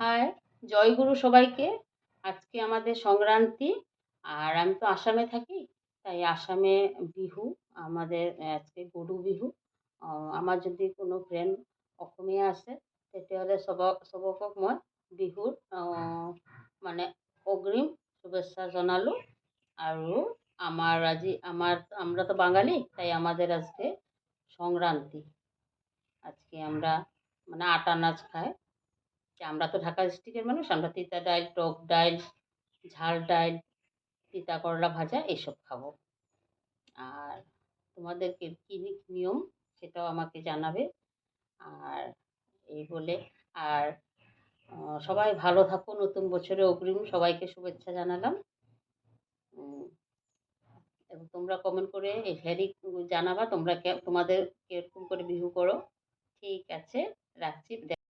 High, জয়গুরু সবাইকে। আজকে আমাদের সংক্রান্তি। আর আমি তো আসামে থাকি। তাই আসামে বিহু, আমাদের আজকে গরু বিহু। আমার যদি কোনো ফ্ৰেণ্ড অসমীয়া আছে তেতিয়াহ'লে চবকক মই বিহুৰ মানে অগ্ৰিম শুভেচ্ছা জনালোঁ। আৰু আমরা তো বাঙালি, তাই আমাদের আজকে সংক্রান্তি। আজকে আমরা মানে আটা নাচ খাই। যে আমরা তো ঢাকা ডিস্ট্রিক্টের মানুষ, আমরা তিতা ডাইল, টক ডাইল, ঝাল ডাইল, তিতা করলা ভাজা এইসব খাবো। আর তোমাদের কী নিয়ম সেটাও আমাকে জানাবে। আর এই বলে আর সবাই ভালো থাকো, নতুন বছরে অগ্রিম সবাইকে শুভেচ্ছা জানালাম। উম, এবং তোমরা কমেন্ট করে জানাবা তোমাদের কিরকম করে বিহু করো। ঠিক আছে, রাখছি।